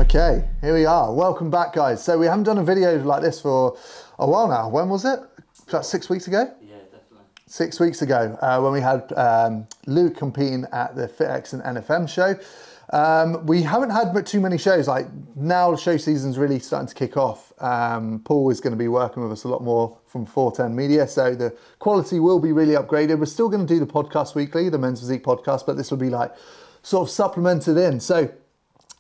Okay, here we are. Welcome back, guys. So we haven't done a video like this for a while now. When was it? About 6 weeks ago? Yeah, definitely. 6 weeks ago, when we had Luke competing at the FitX and NFM show. We haven't had too many shows. Like now, show season's really starting to kick off. Paul is going to be working with us a lot more from 410 Media, so the quality will be really upgraded. We're still going to do the podcast weekly, the Men's Physique podcast, but this will be like sort of supplemented in. So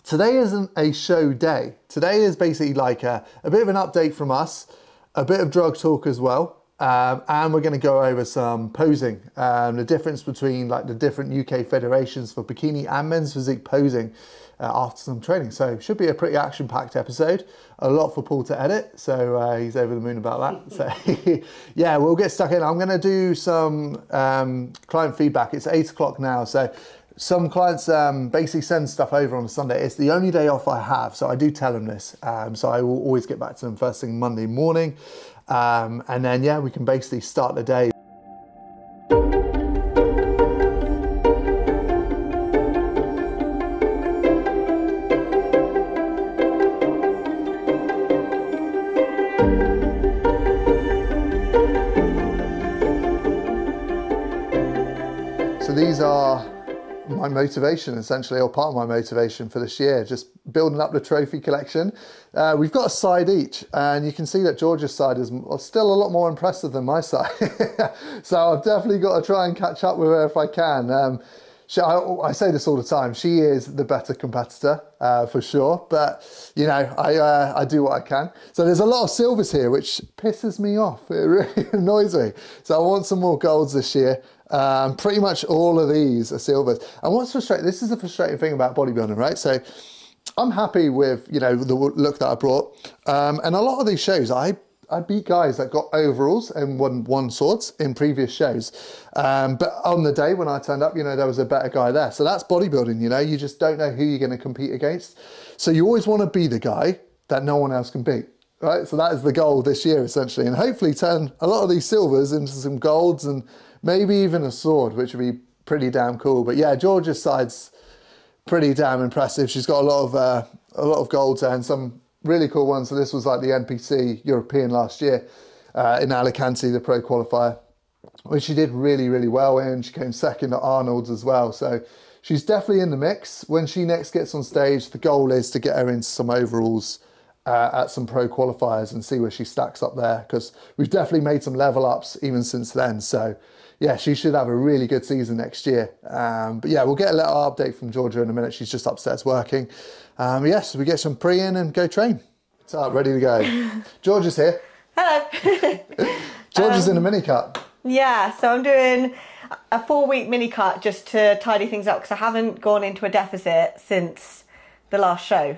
today isn't a show day. Today is basically like a bit of an update from us, a bit of drug talk as well. And we're going to go over some posing, the difference between like the different UK federations for bikini and men's physique posing after some training. So should be a pretty action-packed episode. A lot for Paul to edit, so he's over the moon about that. So yeah, we'll get stuck in. I'm going to do some client feedback. It's 8 o'clock now, so some clients basically send stuff over on a Sunday. It's the only day off I have, so I do tell them this. So I will always get back to them first thing Monday morning. And then, yeah, we can basically start the day. So these are my motivation, essentially, or part of my motivation for this year, just building up the trophy collection. We've got a side each, and you can see that George's side is still a lot more impressive than my side. So I've definitely got to try and catch up with her if I can. I say this all the time, she is the better competitor, for sure, but you know, I do what I can. So there's a lot of silvers here, which pisses me off. It really annoys me. So I want some more golds this year. Pretty much all of these are silvers. And what's frustrating, this is the frustrating thing about bodybuilding, right? So I'm happy with, you know, the look that I brought. And a lot of these shows, I beat guys that got overalls and won swords in previous shows. But on the day when I turned up, you know, there was a better guy there. So that's bodybuilding, you know, you just don't know who you're going to compete against. So you always want to be the guy that no one else can beat, right? So that is the goal this year, essentially. And hopefully turn a lot of these silvers into some golds and maybe even a sword, which would be pretty damn cool. But yeah, Georgia's side's pretty damn impressive. She's got a lot of golds there and some really cool ones. So this was like the NPC European last year in Alicante, the pro qualifier, which she did really, really well in. She came second at Arnold's as well. So she's definitely in the mix. When she next gets on stage, the goal is to get her into some overalls at some pro qualifiers and see where she stacks up there, because we've definitely made some level ups even since then. So yeah, she should have a really good season next year. But yeah, we'll get a little update from Georgia in a minute. She's just upstairs working. Yes, we get some pre in and go train. It's up, ready to go. Georgia's here. Hello. Georgia's in a mini cut. Yeah, so I'm doing a 4-week mini cut just to tidy things up, because I haven't gone into a deficit since the last show.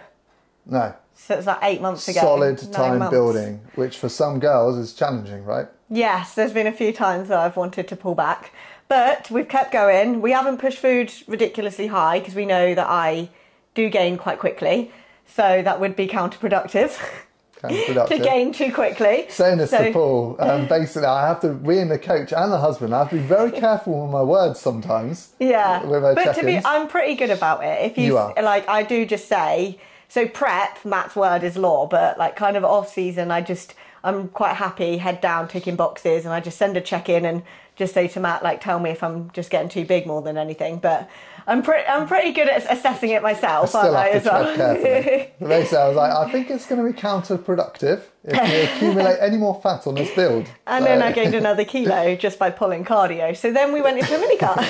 No. So it's like 8 months ago. Solid 9 time months. building, which for some girls is challenging, right? Yes, there's been a few times that I've wanted to pull back, but we've kept going. We haven't pushed food ridiculously high because we know that I do gain quite quickly, so that would be counterproductive. To gain too quickly. Saying this to Paul, basically I have to, we and the coach and the husband, I have to be very careful with my words sometimes. Yeah, with our but I'm pretty good about it. If you are. Like, I do just say, so prep, Matt's word is law, but like kind of off season, I'm quite happy, head down, ticking boxes, and I just send a check in and just say to Matt, like, tell me if I'm just getting too big more than anything. But I'm pretty good at assessing it myself. I still have to tread carefully. Basically, I was like, I think it's going to be counterproductive if we accumulate any more fat on this build. And then I gained another kilo just by pulling cardio. So then we went into a mini cut.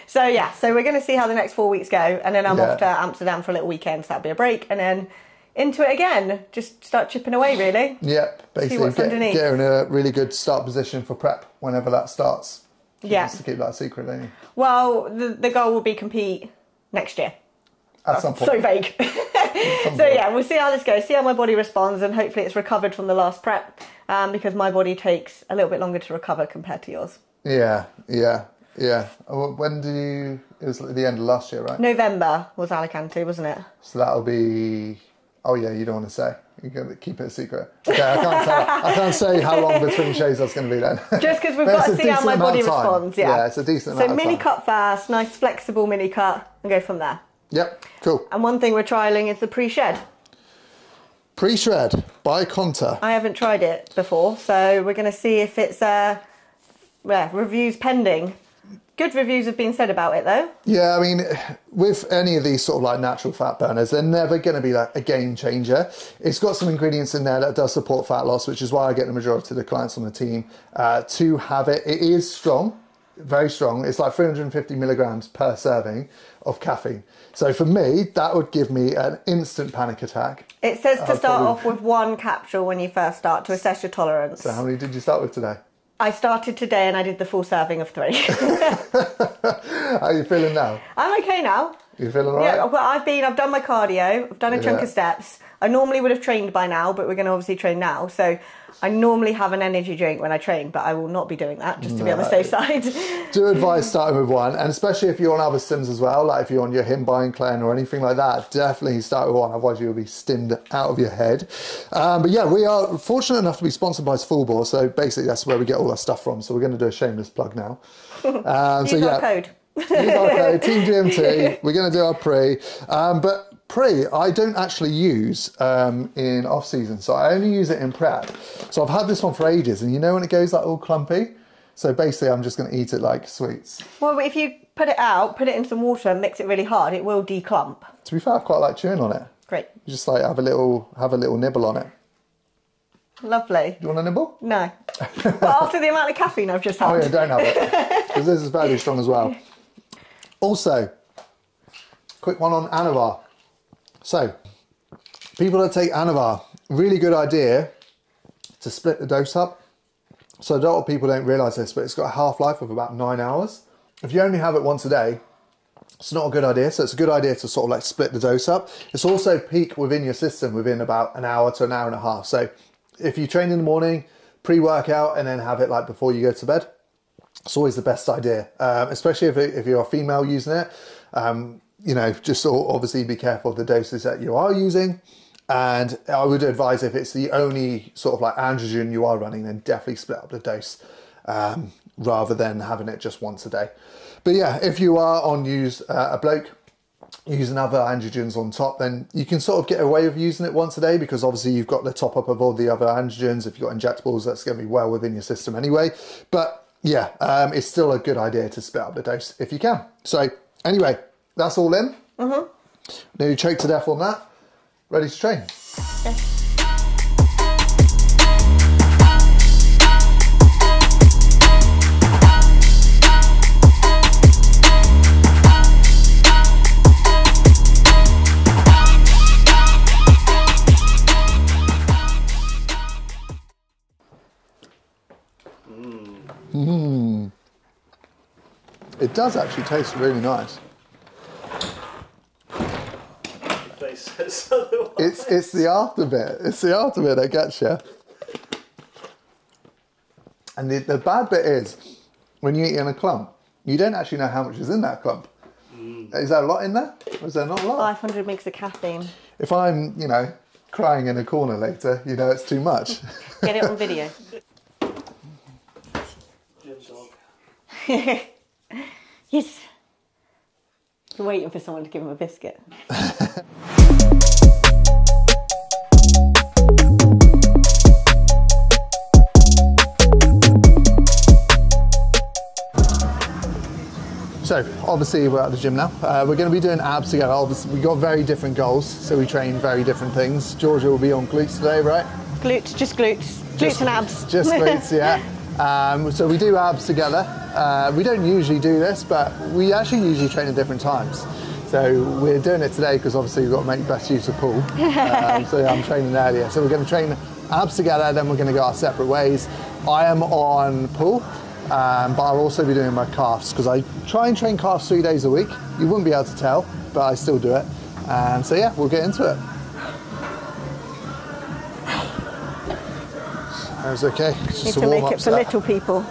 So yeah, so we're going to see how the next 4 weeks go, and then I'm off to Amsterdam for a little weekend, so that'll be a break, and then into it again, just start chipping away, really. Yep, basically get in a really good start position for prep whenever that starts. Yeah. Just to keep that a secret, don't you? Well, the goal will be compete next year. At some point. So vague. So yeah, we'll see how this goes, see how my body responds, and hopefully it's recovered from the last prep, because my body takes a little bit longer to recover compared to yours. Yeah. When did you, it was at the end of last year, right? November was Alicante, wasn't it? So that'll be, oh yeah, you don't want to say. You're going to keep it a secret. Okay, I can't say how long between shows that's going to be then. Just because we've got to see how my body responds. Yeah, it's a decent amount of time. So mini cut first, nice flexible mini cut, and go from there. Yep, cool. And one thing we're trialling is the pre-shed. Pre-shred by Conta. I haven't tried it before, so we're going to see if it's reviews pending. Good reviews have been said about it though. Yeah, I mean, with any of these sort of like natural fat burners, they're never going to be like a game changer. It's got some ingredients in there that does support fat loss, which is why I get the majority of the clients on the team to have it. It is strong, very strong. It's like 350 milligrams per serving of caffeine. So for me, that would give me an instant panic attack. It says to start off with 1 capsule when you first start to assess your tolerance. So how many did you start with today? I started today and I did the full serving of 3. How are you feeling now? I'm okay now. You feeling all right? Yeah, well, I've done my cardio, I've done a chunk of steps. I normally would have trained by now, but we're going to obviously train now. So I normally have an energy drink when I train, but I will not be doing that, just to be on the safe side. Do advise starting with 1, and especially if you're on other stims as well, like if you're on your Him Clan or anything like that, definitely start with 1, otherwise you'll be stimmed out of your head. But yeah, we are fortunate enough to be sponsored by Full Bore, so basically that's where we get all our stuff from. So we're going to do a shameless plug now. Use our code. Use our code, Team GMT. We're going to do our pre. But pre, I don't actually use in off season, so I only use it in prep. So I've had this one for ages, and you know when it goes like all clumpy? So basically I'm just going to eat it like sweets. Well, if you put it out, put it in some water and mix it really hard, it will declump. To be fair, I quite like chewing on it. Great. You just like have a little nibble on it. Lovely. Do you want a nibble? No. But after the amount of caffeine I've just had. Oh yeah, don't have it. Because this is fairly strong as well. Also, quick one on Anavar. So, people that take Anavar, really good idea to split the dose up. So a lot of people don't realise this, but it's got a half-life of about 9 hours. If you only have it once a day, it's not a good idea. So it's a good idea to sort of like split the dose up. It's also peak within your system within about an hour to an hour and a half. So if you train in the morning, pre-workout, and then have it like before you go to bed, it's always the best idea, especially if you're a female using it. You know, just obviously be careful of the doses that you are using. And I would advise if it's the only sort of like androgen you are running, then definitely split up the dose rather than having it just once a day. But yeah, if you are on a bloke using other androgens on top, then you can sort of get away with using it once a day because obviously you've got the top up of all the other androgens. If you've got injectables, that's going to be well within your system anyway. But yeah, it's still a good idea to split up the dose if you can. So anyway, that's all in. Nearly choked to death on that. Ready to train? Yes. It does actually taste really nice. It's the after bit. It's the after bit that gets you. And the bad bit is, when you eat in a clump, you don't actually know how much is in that clump. Is there a lot in there? Or is there not a lot? 500 mg of caffeine. If I'm, you know, crying in a corner later, you know it's too much. Get it on video. Yes. He's waiting for someone to give him a biscuit. So obviously we're at the gym now. We're going to be doing abs together. Obviously we've got very different goals, so we train very different things. Georgia will be on glutes today, right? Glutes, just glutes. Glutes and abs. Just glutes, yeah. So we do abs together. We don't usually do this, but we actually usually train at different times. So we're doing it today because obviously we've got to make best use of pool. So yeah, I'm training earlier. So we're going to train abs together, then we're going to go our separate ways. I am on pool, but I'll also be doing my calves because I try and train calves 3 days a week. You wouldn't be able to tell, but I still do it. So yeah, we'll get into it. That was okay. Need to make it for little people.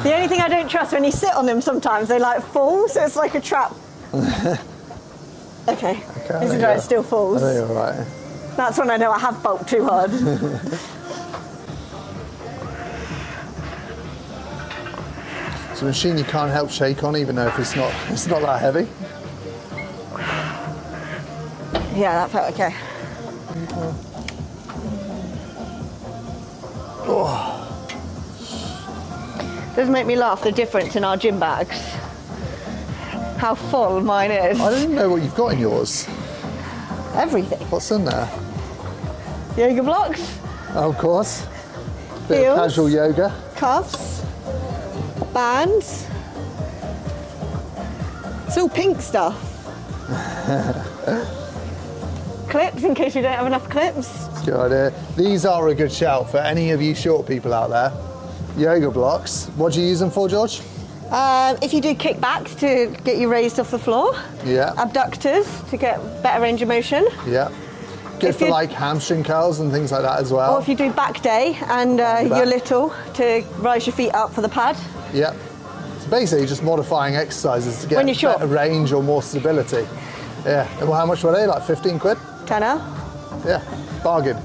The only thing I don't trust when you sit on them sometimes, they like fall, so it's like a trap. Okay, this is where it still falls. I think you're right. That's when I know I have bulked too hard. It's a machine you can't help shake on, even though if it's not that heavy. Yeah, that felt okay. Oh. Does make me laugh, the difference in our gym bags. How full mine is. I don't even know what you've got in yours. Everything. What's in there? Yoga blocks. Oh, of course. Bit Heels. of casual yoga. Cuffs. Bands. It's all pink stuff. Clips, in case you don't have enough clips. Good idea. These are a good shout for any of you short people out there. Yoga blocks. What do you use them for, George? If you do kickbacks to get you raised off the floor. Yeah. Abductors to get better range of motion. Yeah. Good for like hamstring curls and things like that as well. Or if you do back day and you're little, to rise your feet up for the pad. Yeah. So basically just modifying exercises to get when you're short. better range or more stability. Yeah. And well, how much were they? Like 15 quid? Tenner. Yeah. Bargain.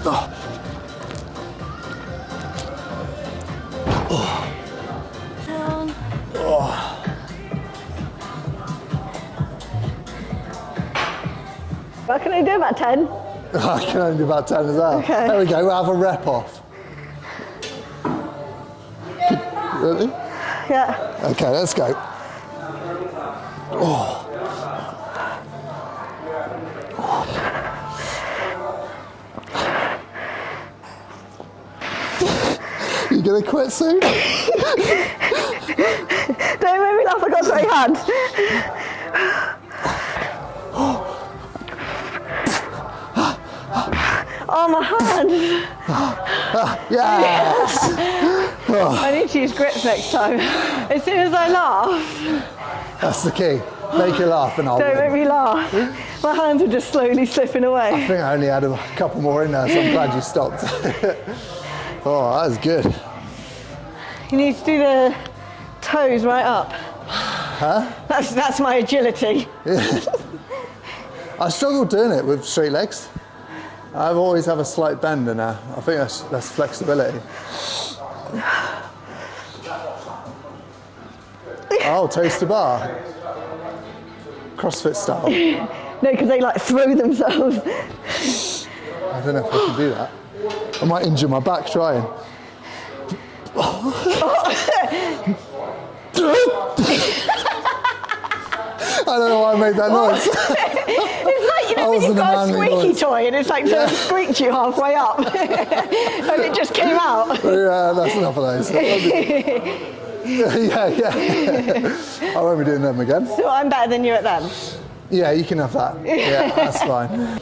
Oh. Oh. Oh. What can I do, about 10? I can only do about 10 as well. Okay. There we go, we'll have a rep off. Really? Yeah. Okay, let's go. Oh. You gonna quit soon? Don't make me laugh, I got three hands. Oh, my hand. Yes! Oh. I need to use grips next time. As soon as I laugh. That's the key. Make you laugh and I'll Don't win. make me laugh. My hands are just slowly slipping away. I think I only had a couple more in there, so I'm glad you stopped. Oh, that was good. You need to do the toes right up. Huh? That's my agility. I struggle doing it with straight legs. I always have a slight bend in there. I think that's flexibility. Oh, toes to bar. CrossFit style. No, because they like throw themselves. I don't know if I can do that. I might injure my back trying. I don't know why I made that noise. It's like, you know, when you've got a squeaky toy and it's like sort of squeaked you halfway up and it just came out. Yeah, that's enough of those. Yeah. I won't be doing them again. So I'm better than you at them? Yeah, you can have that. Yeah, that's fine.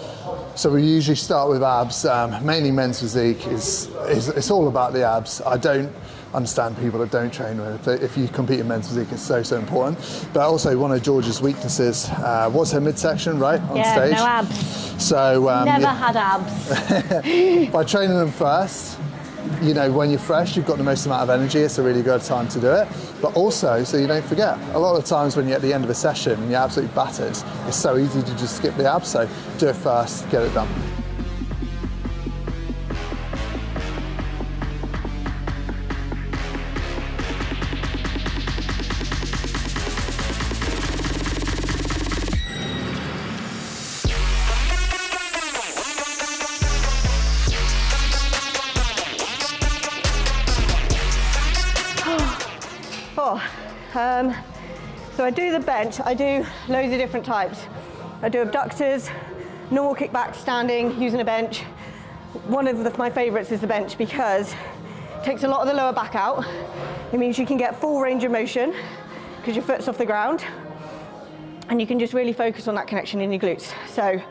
So we usually start with abs. Mainly men's physique it's all about the abs. I don't understand people that don't train with it. If you compete in men's physique, it's so important. But also one of George's weaknesses was her midsection, right, on stage. Yeah, no abs. So never had abs. By training them first, you know, when you're fresh, you've got the most amount of energy. It's a really good time to do it. But also, so you don't forget, a lot of the times when you're at the end of a session and you're absolutely battered, it's so easy to just skip the abs. So do it first, get it done. So I do the bench, I do loads of different types. I do abductors, normal kickback, standing, using a bench. One of my favourites is the bench because it takes a lot of the lower back out. It means you can get full range of motion because your foot's off the ground and you can just really focus on that connection in your glutes. So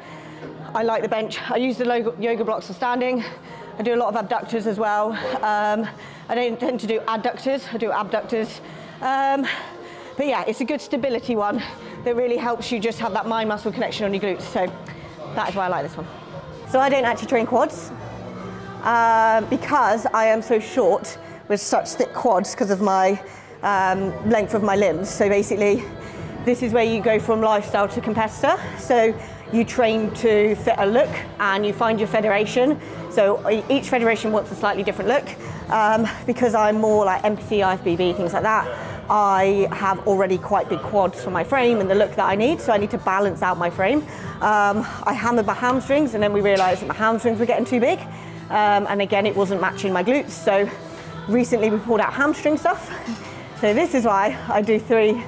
I like the bench. I use the yoga blocks for standing. I do a lot of abductors as well. I don't tend to do adductors, I do abductors. But yeah, it's a good stability one that really helps you just have that mind-muscle connection on your glutes. So that is why I like this one. So I don't actually train quads because I am so short with such thick quads because of my length of my limbs. So basically, this is where you go from lifestyle to competitor. So you train to fit a look and you find your federation. So each federation wants a slightly different look. Because I'm more like MPC, IFBB, things like that. I have already quite big quads for my frame and the look that I need, so I need to balance out my frame. I hammered my hamstrings, and then we realised that my hamstrings were getting too big, and again it wasn't matching my glutes, so recently we pulled out hamstring stuff. So this is why I do 3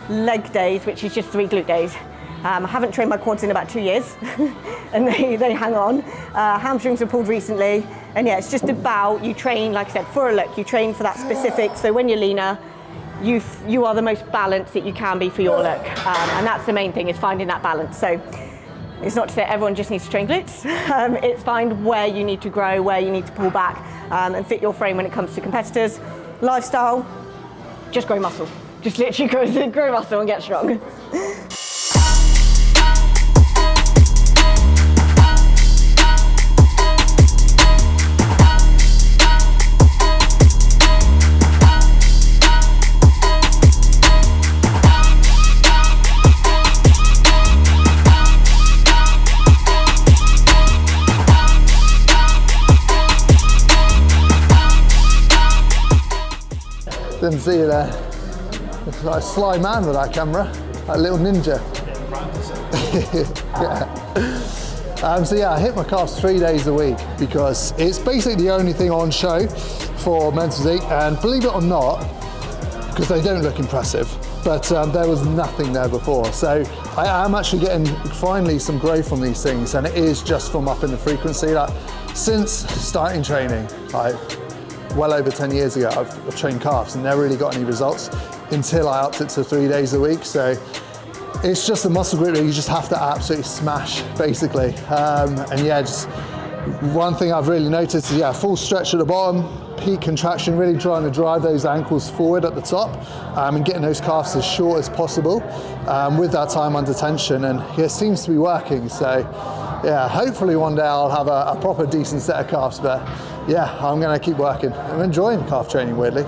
leg days, which is just 3 glute days. I haven't trained my quads in about 2 years and they hang on. Hamstrings were pulled recently, and yeah, it's just about, you train, like I said, for a look, you train for that specific, so when you're leaner, you are the most balanced that you can be for your look, and that's the main thing, is finding that balance. So it's not to say everyone just needs to train glutes, it's find where you need to grow, where you need to pull back, and fit your frame when it comes to competitors. Lifestyle, just grow muscle. Just literally grow muscle and get strong. Didn't see you there. Looks like a sly man with that camera, like a little ninja. Yeah. So yeah, I hit my calves 3 days a week because it's basically the only thing on show for men's physique, and believe it or not, because they don't look impressive, but there was nothing there before. So I am actually getting finally some growth from these things, and it is just from upping the frequency. Like, since starting training, like well over 10 years ago, I've trained calves and never really got any results until I upped it to 3 days a week. So it's just a muscle group that you just have to absolutely smash, basically. And yeah, just one thing I've really noticed is, yeah, full stretch at the bottom, peak contraction, really trying to drive those ankles forward at the top, and getting those calves as short as possible with that time under tension. And yeah, it seems to be working. So yeah, hopefully one day I'll have a proper decent set of calves, but yeah, I'm gonna keep working. I'm enjoying calf training, weirdly.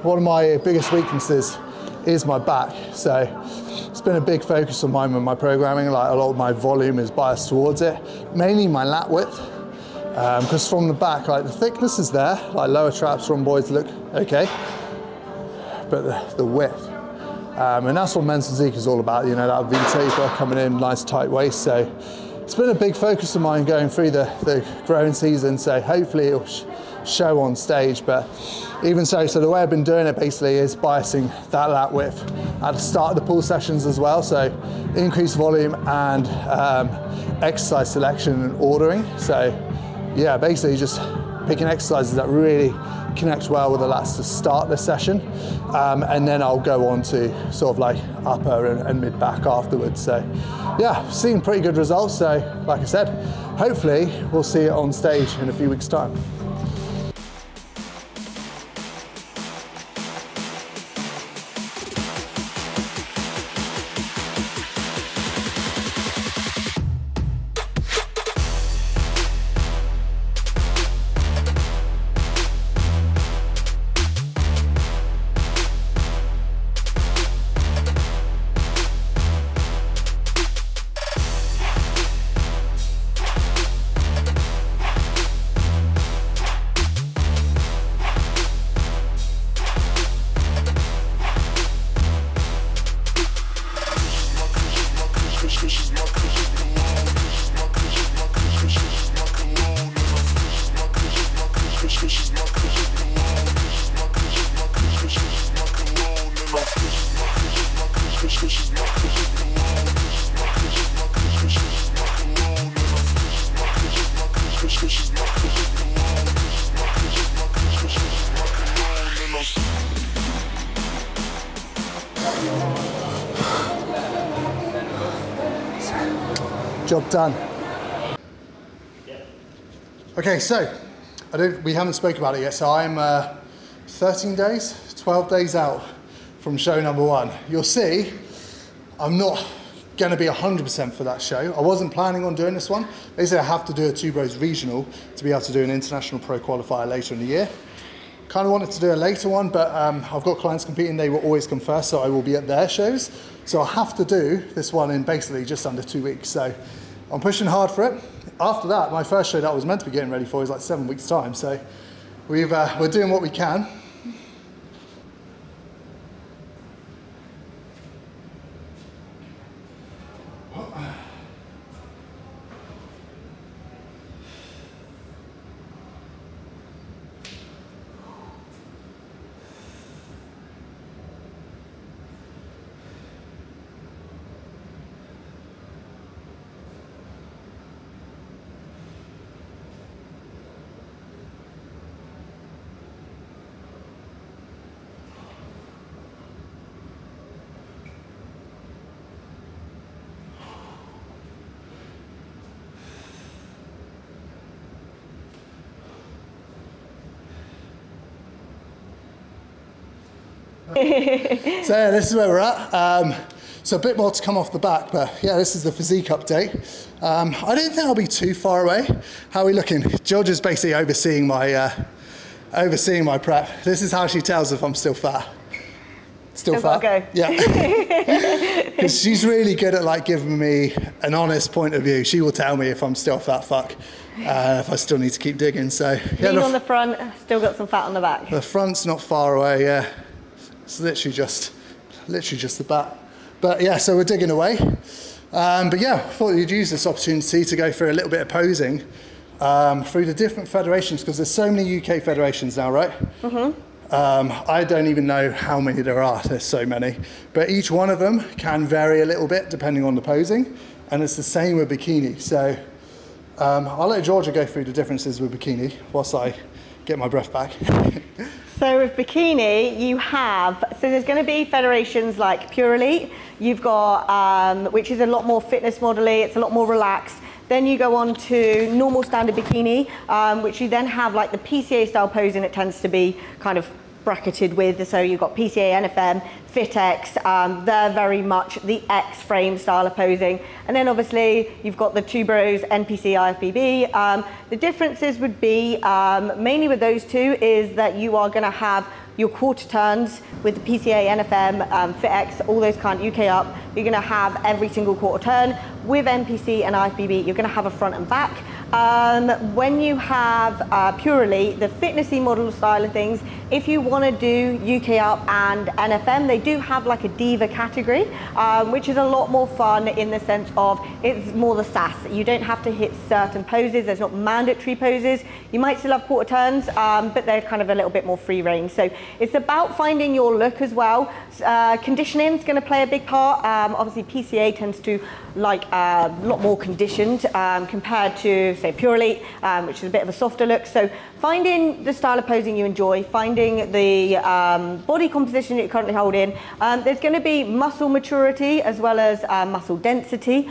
One of my biggest weaknesses is my back, so it's been a big focus of mine with my programming. Like, a lot of my volume is biased towards it, mainly my lat width, because from the back, like, the thickness is there, like lower traps, rhomboids look okay, but the width, and that's what men's physique is all about, you know, that V-taper coming in, nice tight waist. So it's been a big focus of mine going through the growing season, so hopefully it'll show on stage. But even so the way I've been doing it basically is biasing that lat width at the start of the pull sessions as well, so increased volume and exercise selection and ordering. So yeah, basically just picking exercises that really connect well with the lats to start the session, and then I'll go on to sort of like upper and mid back afterwards. So yeah, seeing pretty good results. So like I said, hopefully we'll see it on stage in a few weeks' time. Job done. Okay, so we haven't spoke about it yet. So I'm 13 days, 12 days out from show number 1. You'll see, I'm not going to be 100% for that show. I wasn't planning on doing this one. Basically, I have to do a Two Bros regional to be able to do an international pro qualifier later in the year. Kind of wanted to do a later one, but I've got clients competing. They will always come first, so I will be at their shows. So I have to do this one in basically just under 2 weeks. So I'm pushing hard for it. After that, my first show that I was meant to be getting ready for is like 7 weeks' time. So we're doing what we can. So yeah, this is where we're at. So a bit more to come off the back, but yeah, this is the physique update. I don't think I'll be too far away. How are we looking? George is basically overseeing my prep. This is how she tells if I'm still fat. Still fat? Go. Yeah. Because she's really good at like giving me an honest point of view. She will tell me if I'm still fat fuck, if I still need to keep digging. So yeah, lean on the front, still got some fat on the back. The front's not far away, yeah. It's literally just the back. But yeah, so we're digging away. But yeah, I thought you'd use this opportunity to go through a little bit of posing through the different federations, because there's so many UK federations now, right? Mm-hmm. I don't even know how many there are. There's so many. But each one of them can vary a little bit depending on the posing. And it's the same with bikini. So I'll let Georgia go through the differences with bikini whilst I get my breath back. So with bikini, you have, so there's going to be federations like Pure Elite. You've got, which is a lot more fitness modelly, it's a lot more relaxed. Then you go on to normal standard bikini, which you then have like the PCA style posing. It tends to be kind of bracketed with, so you've got PCA, NFM, FitX, they're very much the X frame style of posing. And then obviously you've got the Two Bros, NPC, IFBB. The differences would be, mainly with those two, is that you are gonna have your quarter turns with the PCA, NFM, FitX, all those kind of UK up. You're gonna have every single quarter turn. With NPC and IFBB, you're gonna have a front and back. When you have Pure Elite, the fitnessy model style of things, if you want to do UK up and NFM, they do have like a diva category, which is a lot more fun in the sense of it's more the sass. You don't have to hit certain poses. There's not mandatory poses. You might still have quarter turns, but they're kind of a little bit more free range. So it's about finding your look as well. Conditioning is going to play a big part. Obviously PCA tends to like a lot more conditioned compared to say Pure Elite, which is a bit of a softer look. So finding the style of posing you enjoy, finding the body composition that you're currently holding. There's going to be muscle maturity as well as muscle density,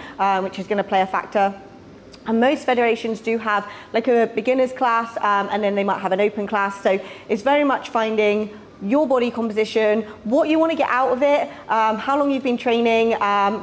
which is going to play a factor. And most federations do have like a beginner's class, and then they might have an open class. So it's very much finding your body composition, what you want to get out of it, how long you've been training,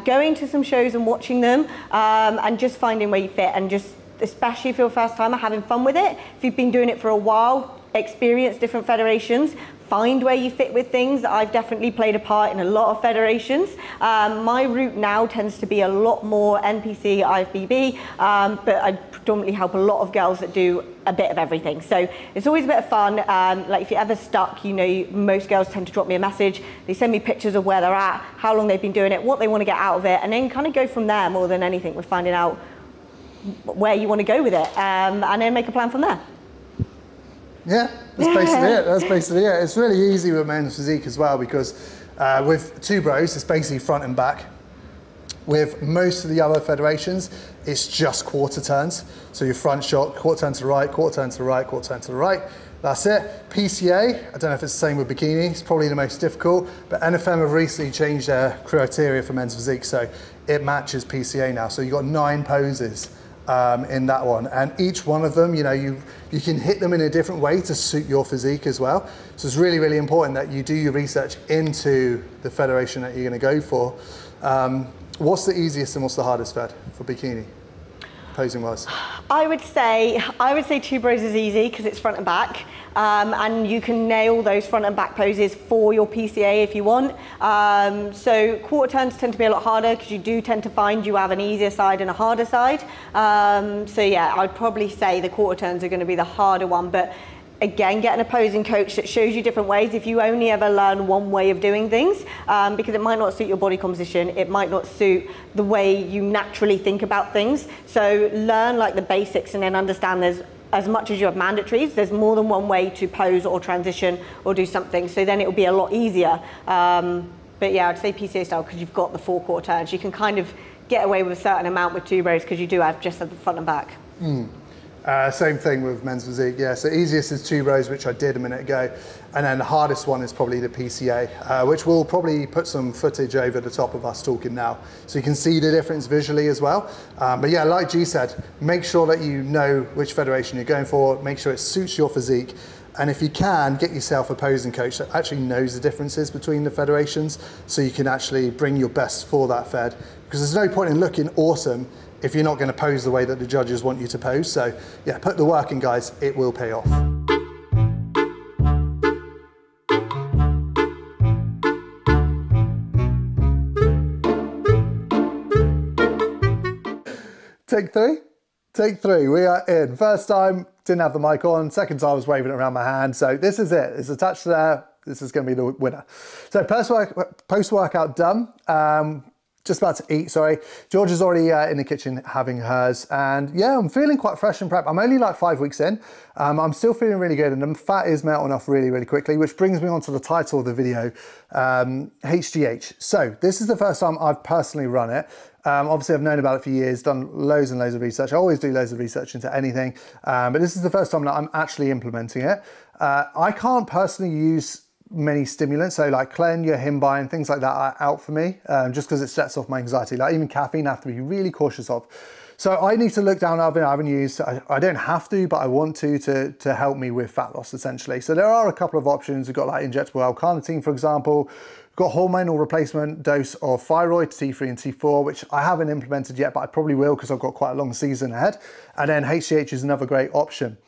going to some shows and watching them, and just finding where you fit, and just, especially if you're a first timer, having fun with it. If you've been doing it for a while, experience different federations, find where you fit with things. I've definitely played a part in a lot of federations. My route now tends to be a lot more NPC, IFBB, but I predominantly help a lot of girls that do a bit of everything. So it's always a bit of fun. Like if you're ever stuck, you know, most girls tend to drop me a message. They send me pictures of where they're at, how long they've been doing it, what they want to get out of it, and then kind of go from there more than anything with finding out where you want to go with it, and then make a plan from there. Yeah, that's basically it. That's basically it. It's really easy with men's physique as well, because With Two Bros, it's basically front and back. With most of the other federations, it's just quarter turns. So your front shot, quarter turn to the right, quarter turn to the right, quarter turn to the right. That's it. PCA, I don't know if it's the same with bikini, it's probably the most difficult, but NFM have recently changed their criteria for men's physique, so it matches PCA now. So you've got 9 poses in that one, and each one of them, you know, you can hit them in a different way to suit your physique as well. So it's really, really important that you do your research into the federation that you're going to go for. What's the easiest and what's the hardest fed for bikini, posing wise? I would say Two Bros is easy because it's front and back, and you can nail those front and back poses for your PCA if you want. So quarter turns tend to be a lot harder because you do tend to find you have an easier side and a harder side. So yeah, I'd probably say the quarter turns are going to be the harder one, but again, get an opposing coach that shows you different ways. If you only ever learn one way of doing things, because it might not suit your body composition, it might not suit the way you naturally think about things. So learn like the basics and then understand there's, as much as you have mandatories, there's more than one way to pose or transition or do something. So then it will be a lot easier. But yeah, I'd say PCA style because you've got the 4 quarter turns. You can kind of get away with a certain amount with Two Bros because you do have just the front and back. Same thing with men's physique, yeah. So easiest is Two Bros, which I did a minute ago. And then the hardest one is probably the PCA, which we'll probably put some footage over the top of us talking now. So you can see the difference visually as well. But yeah, like G said, make sure that you know which federation you're going for, make sure it suits your physique. And if you can, get yourself a posing coach that actually knows the differences between the federations so you can actually bring your best for that fed. Because there's no point in looking awesome if you're not going to pose the way that the judges want you to pose. So yeah, put the work in, guys, it will pay off. Take three, we are in. First time, didn't have the mic on. Second time I was waving it around my hand. So this is it, it's attached to there. This is gonna be the winner. So post-workout done. Just about to eat, sorry. George is already in the kitchen having hers. And yeah, I'm feeling quite fresh and prep. I'm only like 5 weeks in. I'm still feeling really good and the fat is melting off really, really quickly, which brings me on to the title of the video, HGH. So this is the first time I've personally run it. Obviously I've known about it for years, done loads and loads of research. I always do loads of research into anything, but this is the first time that I'm actually implementing it. I can't personally use many stimulants, so like Clenia, Himbine, things like that are out for me, just because it sets off my anxiety. Like even caffeine I have to be really cautious of. So I need to look down other avenues. I don't have to, but I want to help me with fat loss essentially. So there are a couple of options. We've got like injectable L-carnitine, for example. We've got hormonal replacement dose of thyroid, T3 and T4, which I haven't implemented yet, but I probably will because I've got quite a long season ahead. And then HGH is another great option.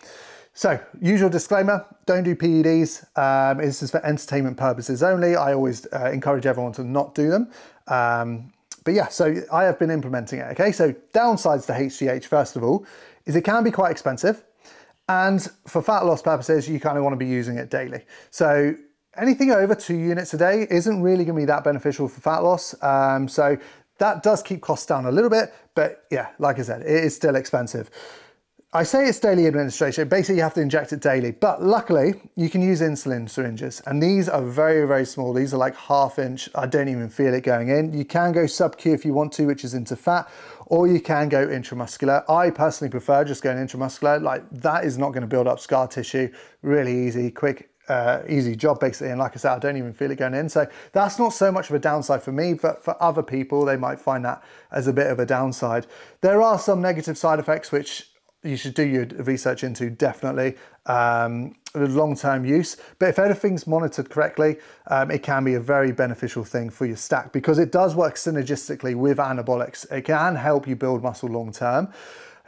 So, usual disclaimer, don't do PEDs. This is for entertainment purposes only. I always encourage everyone to not do them. But yeah, so I have been implementing it, okay? So downsides to HGH, first of all, is it can be quite expensive. And for fat loss purposes, you kind of want to be using it daily. So anything over 2 units a day isn't really going to be that beneficial for fat loss. So that does keep costs down a little bit, but yeah, like I said, it is still expensive. I say it's daily administration, basically you have to inject it daily, but luckily you can use insulin syringes and these are very, very small. These are like 1/2 inch. I don't even feel it going in. You can go sub-Q if you want to, which is into fat, or you can go intramuscular. I personally prefer just going intramuscular. Like that is not going to build up scar tissue. Really easy, quick, easy job basically. And like I said, I don't even feel it going in. So that's not so much of a downside for me, but for other people, they might find that as a bit of a downside. There are some negative side effects, which you should do your research into, definitely, long-term use. But if everything's monitored correctly, it can be a very beneficial thing for your stack because it does work synergistically with anabolics. It can help you build muscle long-term.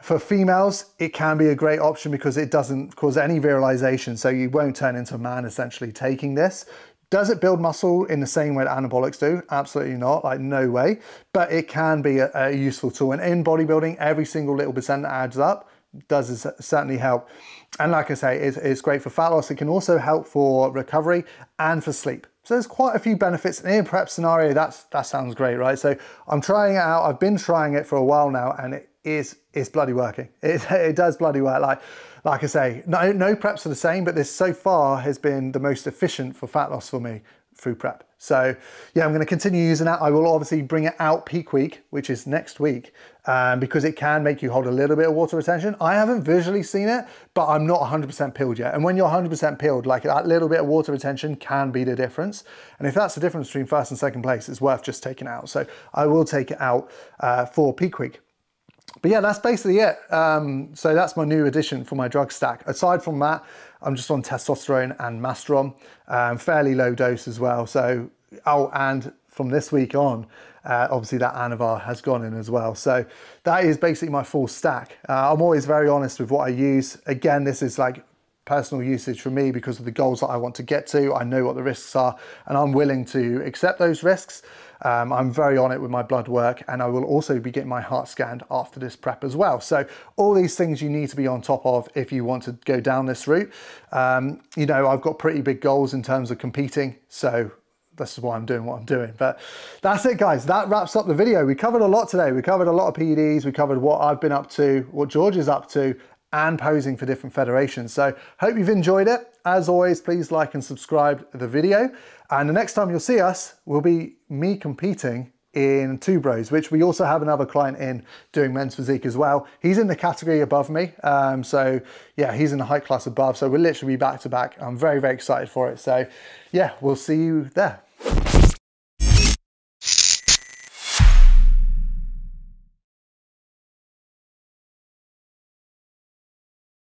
For females, it can be a great option because it doesn't cause any virilization, so you won't turn into a man essentially taking this. Does it build muscle in the same way that anabolics do? Absolutely not, like no way. But it can be a useful tool. And in bodybuilding, every single little percent that adds up does certainly help. And like I say, it's great for fat loss. It can also help for recovery and for sleep. So there's quite a few benefits. In a prep scenario, that sounds great, right? So I'm trying it out. I've been trying it for a while now and it's bloody working. It does bloody work. Like I say, no preps are the same, but this so far has been the most efficient for fat loss for me through prep. So yeah, I'm going to continue using that. I will obviously bring it out peak week, which is next week, because it can make you hold a little bit of water retention. I haven't visually seen it, but I'm not 100% peeled yet. And when you're 100% peeled, like that little bit of water retention can be the difference. And if that's the difference between first and second place, it's worth just taking it out. So I will take it out for peak week. But yeah, that's basically it. So that's my new addition for my drug stack. Aside from that, I'm just on testosterone and Masteron, fairly low dose as well. So, and from this week on, obviously that Anavar has gone in as well. So that is basically my full stack. I'm always very honest with what I use. Again, this is like personal usage for me because of the goals that I want to get to. I know what the risks are and I'm willing to accept those risks. I'm very on it with my blood work, and I will also be getting my heart scanned after this prep as well. So all these things you need to be on top of if you want to go down this route. You know, I've got pretty big goals in terms of competing, so this is why I'm doing what I'm doing. But that's it, guys. That wraps up the video. We covered a lot today. We covered a lot of PEDs. We covered what I've been up to, what George is up to, and posing for different federations. So hope you've enjoyed it. As always, please like and subscribe the video. And the next time you'll see us will be me competing in Two Bros, which we also have another client in doing men's physique as well. He's in the category above me. So yeah, he's in the height class above. So we'll literally be back to back. I'm very, very excited for it. So yeah, we'll see you there.